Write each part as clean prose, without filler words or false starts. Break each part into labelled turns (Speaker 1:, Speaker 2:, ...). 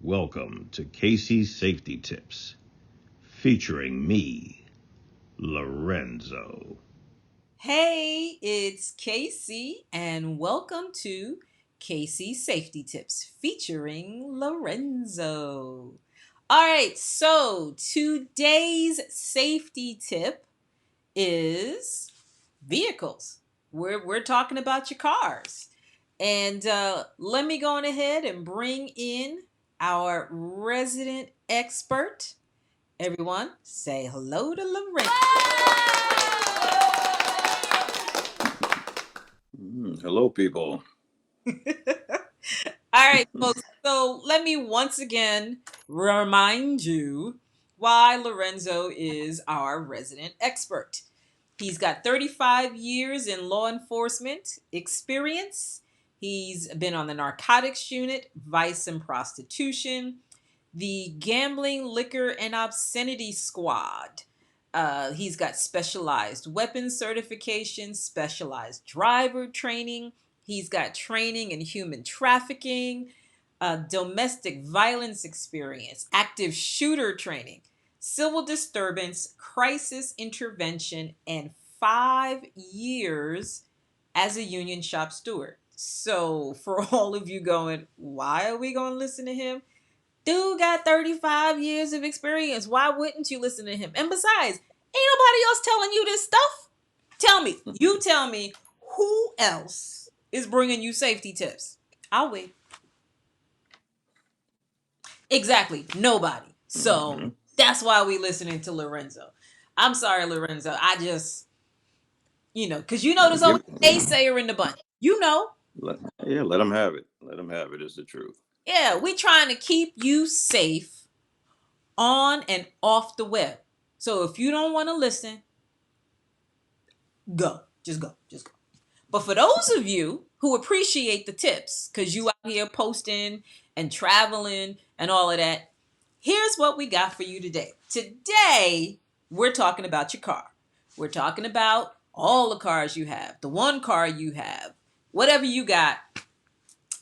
Speaker 1: Welcome to Casey's Safety Tips, featuring me, Lorenzo.
Speaker 2: Hey, it's Casey, and welcome to Casey's Safety Tips featuring Lorenzo. All right, so today's safety tip is vehicles. We're talking about your cars. And let me go on ahead and bring in our resident expert. Everyone, say hello to Lorenzo.
Speaker 3: Hello, people.
Speaker 2: All right, folks. So let me once again remind you why Lorenzo is our resident expert. He's got 35 years in law enforcement experience. He's been on the narcotics unit, vice and prostitution, the gambling, liquor, and obscenity squad. He's got specialized weapons certification, specialized driver training. He's got training in human trafficking, domestic violence experience, active shooter training, civil disturbance, crisis intervention, and 5 years as a union shop steward. So, for all of you going, why are we going to listen to him? Dude got 35 years of experience. Why wouldn't you listen to him? And besides, ain't nobody else telling you this stuff. You tell me who else is bringing you safety tips. I'll wait. Exactly. Nobody. So that's why we listening to Lorenzo. I'm sorry, Lorenzo. I just, because there's always a naysayer in the bunch.
Speaker 3: Let them have it. Let them have it is the truth.
Speaker 2: Yeah, we trying to keep you safe on and off the web. So if you don't want to listen, go. Just go. Just go. But for those of you who appreciate the tips, because you out here posting and traveling and all of that, here's what we got for you today. Today, we're talking about your car. We're talking about all the cars you have, the one car you have, whatever you got.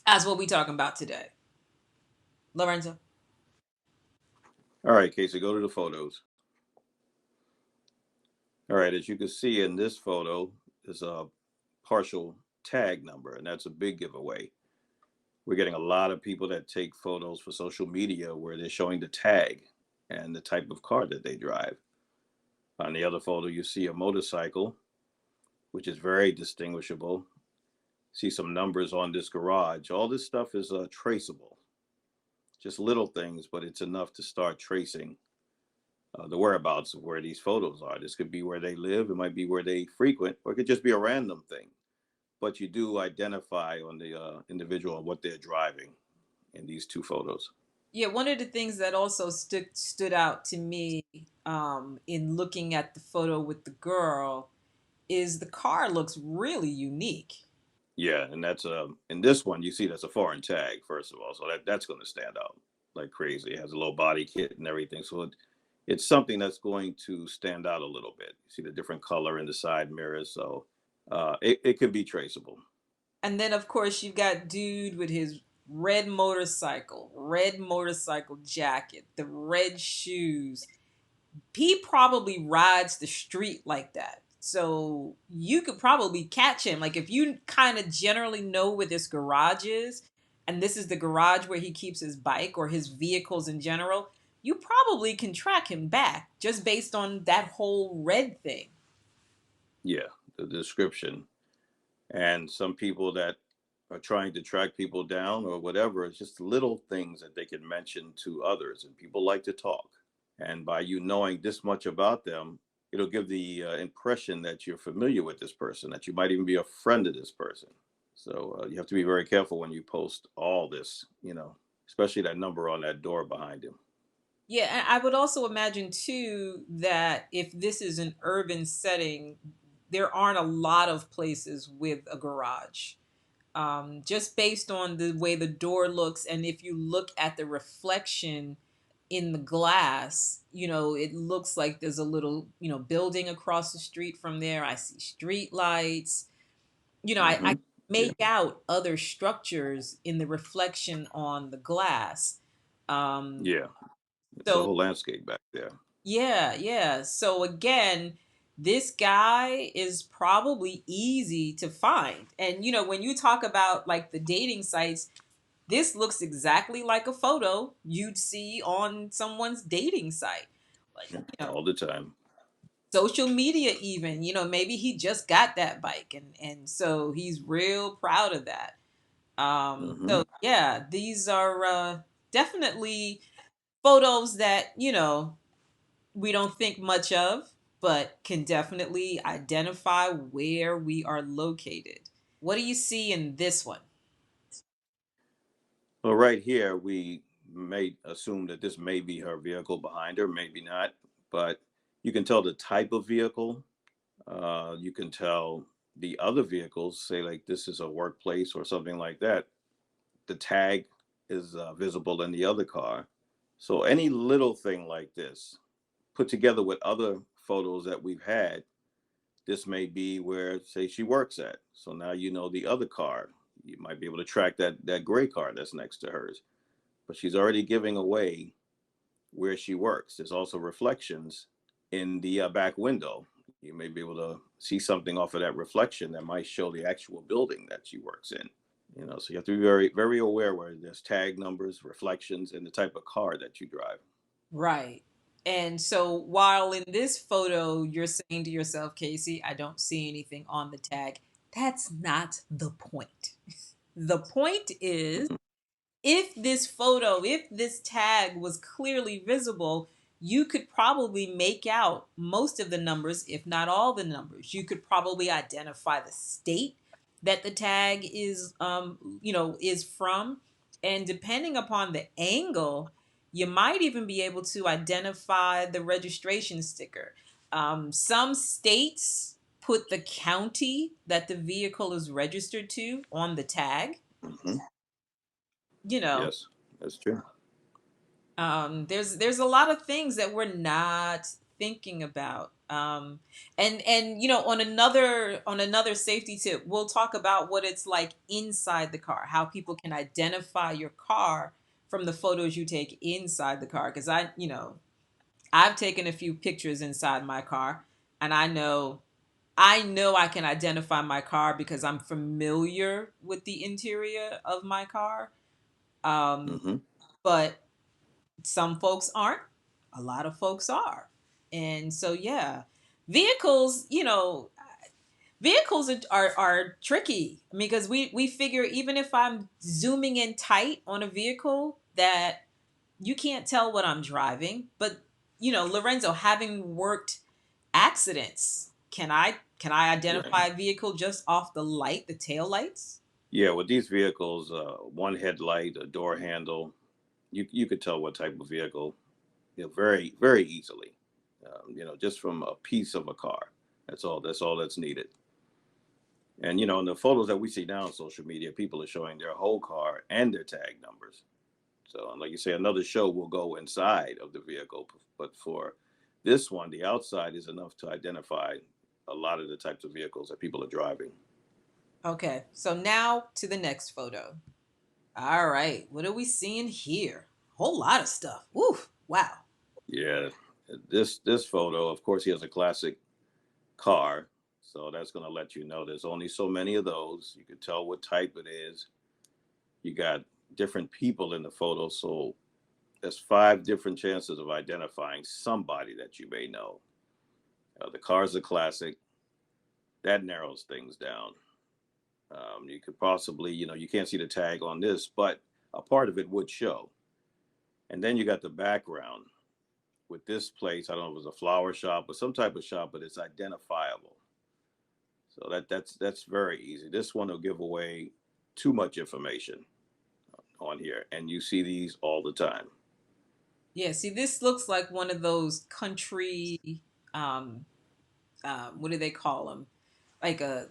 Speaker 2: That's what we're talking about today. Lorenzo?
Speaker 3: All right, Casey, go to the photos. All right, as you can see in this photo, is a partial tag number, and that's a big giveaway. We're getting a lot of people that take photos for social media where they're showing the tag and the type of car that they drive. On the other photo, you see a motorcycle, which is very distinguishable. See some numbers on this garage. All this stuff is traceable. Just little things, but it's enough to start tracing the whereabouts of where these photos are. This could be where they live, it might be where they frequent, or it could just be a random thing. But you do identify on the individual and what they're driving in these two photos.
Speaker 2: Yeah, one of the things that also stood out to me in looking at the photo with the girl is the car looks really unique.
Speaker 3: Yeah, and that's in this one you see that's a foreign tag first of all, so that's going to stand out like crazy. It has a little body kit and everything, so it's something that's going to stand out a little bit. You see the different color in the side mirrors, so it could be traceable.
Speaker 2: And then, of course, you've got dude with his red motorcycle jacket, the red shoes. He probably rides the street like that. So you could probably catch him. Like if you kind of generally know where this garage is, and this is the garage where he keeps his bike or his vehicles in general, you probably can track him back just based on that whole red thing.
Speaker 3: Yeah, the description. And some people that are trying to track people down or whatever, it's just little things that they can mention to others, and people like to talk. And by you knowing this much about them, it'll give the impression that you're familiar with this person, that you might even be a friend of this person. So you have to be very careful when you post all this, especially that number on that door behind him.
Speaker 2: Yeah, and I would also imagine too that if this is an urban setting, there aren't a lot of places with a garage. Just based on the way the door looks, and if you look at the reflection in the glass, it looks like there's a little, building across the street from there. I see street lights. I
Speaker 3: Hmm. Yeah.
Speaker 2: make out other structures in the reflection on the glass.
Speaker 3: Yeah, it's a
Speaker 2: So
Speaker 3: whole landscape back there.
Speaker 2: yeah, yeah. So again, this guy is probably easy to find. And when you talk about like the dating sites, this looks exactly like a photo you'd see on someone's dating site. Like,
Speaker 3: All the time.
Speaker 2: social media even, maybe he just got that bike and so he's real proud of that.
Speaker 3: Hmm.
Speaker 2: So yeah, these are definitely photos that, we don't think much of, but can definitely identify where we are located. What do you see in this one?
Speaker 3: Well, right here, we may assume that this may be her vehicle behind her, maybe not, but you can tell the type of vehicle. You can tell the other vehicles, say like this is a workplace or something like that. The tag is visible in the other car. So any little thing like this, put together with other photos that we've had, this may be where, say, she works at. So now you know the other car. You might be able to track that gray car that's next to hers. But she's already giving away where she works. There's also reflections in the back window. You may be able to see something off of that reflection that might show the actual building that she works in. So you have to be very, very aware where there's tag numbers, reflections, and the type of car that you drive.
Speaker 2: Right. And so while in this photo you're saying to yourself, Casey, I don't see anything on the tag, that's not the point. The point is,
Speaker 3: Hmm.
Speaker 2: if this tag was clearly visible, you could probably make out most of the numbers, if not all the numbers. You could probably identify the state that the tag is from, and depending upon the angle, you might even be able to identify the registration sticker. Some states put the county that the vehicle is registered to on the tag.
Speaker 3: Hmm.
Speaker 2: You know,
Speaker 3: Yes, that's true.
Speaker 2: there's a lot of things that we're not thinking about. And on another safety tip, we'll talk about what it's like inside the car, how people can identify your car from the photos you take inside the car. Because I've taken a few pictures inside my car, and I know I can identify my car because I'm familiar with the interior of my car. Um,
Speaker 3: Hmm.
Speaker 2: but some folks aren't, a lot of folks are. And so yeah, vehicles, vehicles are tricky because we figure even if I'm zooming in tight on a vehicle that you can't tell what I'm driving. But Lorenzo, having worked accidents, can I
Speaker 3: Yeah.
Speaker 2: identify a vehicle just off the tail lights?
Speaker 3: Yeah, with these vehicles, one headlight, a door handle, you could tell what type of vehicle, very, very easily. Just from a piece of a car. That's all. That's all that's needed. And in the photos that we see now on social media, people are showing their whole car and their tag numbers. So, like you say, another show will go inside of the vehicle, but for this one, the outside is enough to identify a lot of the types of vehicles that people are driving.
Speaker 2: Okay, so now to the next photo. All right, what are we seeing here? Whole lot of stuff. Woo! Wow.
Speaker 3: Yeah, this photo, of course, he has a classic car, so that's going to let you know there's only so many of those. You can tell what type it is. You got different people in the photo, so there's five different chances of identifying somebody that you may know. The car's a classic. That narrows things down. You could possibly, you can't see the tag on this, but a part of it would show. And then you got the background with this place. I don't know if it was a flower shop or some type of shop, but it's identifiable. So that's very easy. This one will give away too much information on here, and you see these all the time.
Speaker 2: Yeah, see, this looks like one of those country, um, what do they call them? Like a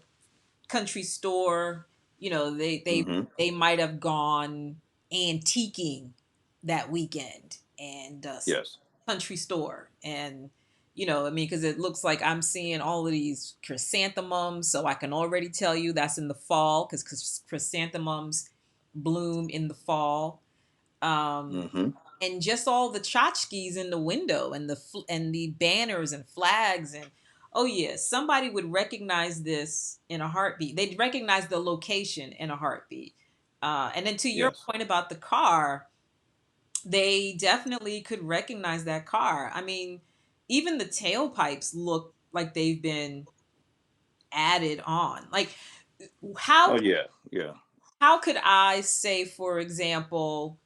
Speaker 2: country store. They they
Speaker 3: Hmm.
Speaker 2: they might have gone antiquing that weekend, and
Speaker 3: Yes.
Speaker 2: country store, and I mean, because it looks like I'm seeing all of these chrysanthemums, so I can already tell you that's in the fall because chrysanthemums bloom in the fall. Um,
Speaker 3: Hmm.
Speaker 2: and just all the tchotchkes in the window and the banners and flags, and oh yeah, somebody would recognize this in a heartbeat. They'd recognize the location in a heartbeat. And then to your
Speaker 3: Yes.
Speaker 2: point about the car, they definitely could recognize that car. I mean, even the tailpipes look like they've been added on. Like
Speaker 3: Oh
Speaker 2: how
Speaker 3: yeah, yeah,
Speaker 2: how could I say, for example,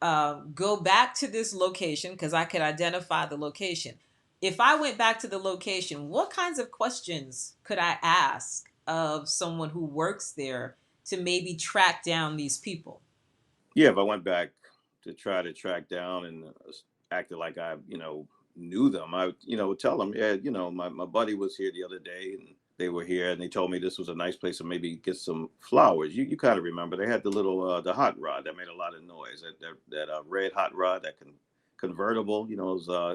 Speaker 2: go back to this location because I could identify the location. If I went back to the location, what kinds of questions could I ask of someone who works there to maybe track down these people?
Speaker 3: yeah. If I went back to try to track down and acted like I, knew them, I, would tell them, yeah, my buddy was here the other day, and they were here, and they told me this was a nice place to maybe get some flowers. You kind of remember they had the little the hot rod that made a lot of noise. That red hot rod that can convertible. It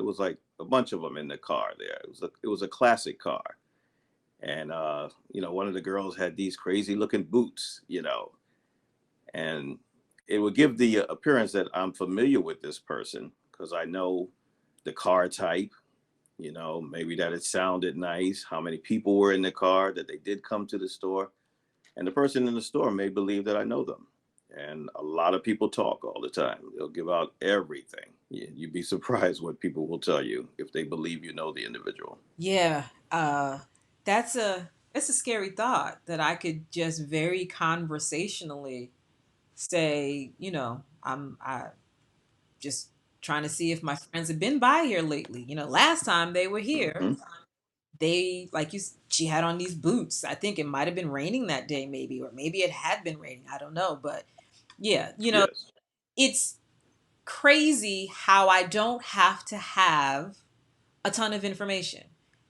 Speaker 3: was like a bunch of them in the car there. It was a classic car, and one of the girls had these crazy looking boots, and it would give the appearance that I'm familiar with this person because I know the car type, maybe that it sounded nice, how many people were in the car, that they did come to the store. And the person in the store may believe that I know them. And a lot of people talk all the time. They'll give out everything. You'd be surprised what people will tell you if they believe you know the individual.
Speaker 2: Yeah, that's a scary thought that I could just very conversationally say, I just trying to see if my friends have been by here lately. Last time they were here,
Speaker 3: Hmm.
Speaker 2: they like she had on these boots. I think it might have been raining that day, maybe, or maybe it had been raining. I don't know, but yeah,
Speaker 3: Yes.
Speaker 2: it's crazy how I don't have to have a ton of information.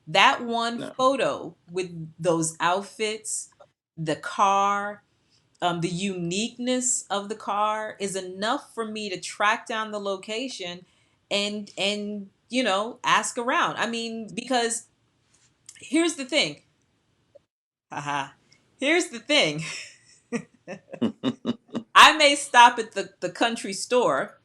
Speaker 2: That one
Speaker 3: No.
Speaker 2: photo with those outfits, the car, the uniqueness of the car is enough for me to track down the location and ask around. I mean, because here's the thing. Haha. Here's the thing. I may stop at the country store,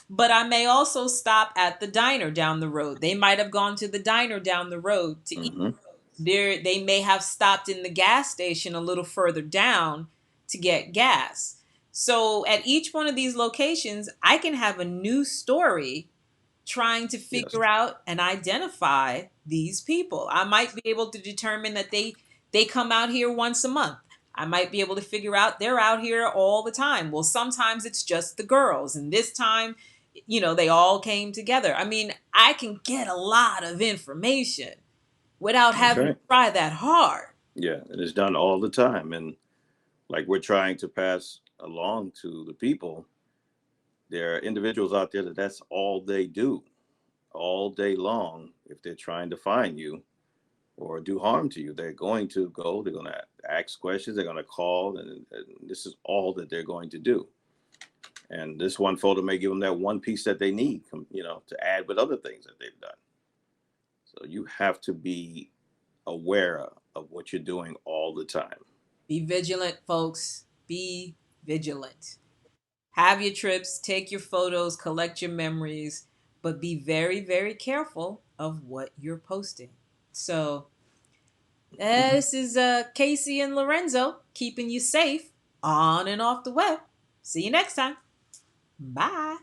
Speaker 2: but I may also stop at the diner down the road. They might have gone to the diner down the road to eat.
Speaker 3: Hmm.
Speaker 2: They may have stopped in the gas station a little further down to get gas. So at each one of these locations, I can have a new story trying to
Speaker 3: Yes.
Speaker 2: figure out and identify these people. I might be able to determine that they come out here once a month. I might be able to figure out they're out here all the time. Well, sometimes it's just the girls, and this time, they all came together. I mean, I can get a lot of information without
Speaker 3: That's
Speaker 2: having to
Speaker 3: right.
Speaker 2: try that hard.
Speaker 3: Yeah. It is done all the time. And like we're trying to pass along to the people, there are individuals out there that that's all they do all day long. If they're trying to find you or do harm to you, they're going to go, they're going to ask questions, they're going to call, and this is all that they're going to do. And this one photo may give them that one piece that they need, to add with other things that they've done. So you have to be aware of what you're doing all the time.
Speaker 2: Be vigilant, folks. Be vigilant. Have your trips, take your photos, collect your memories, but be very, very careful of what you're posting. So, this is Casey and Lorenzo keeping you safe on and off the web. See you next time. Bye.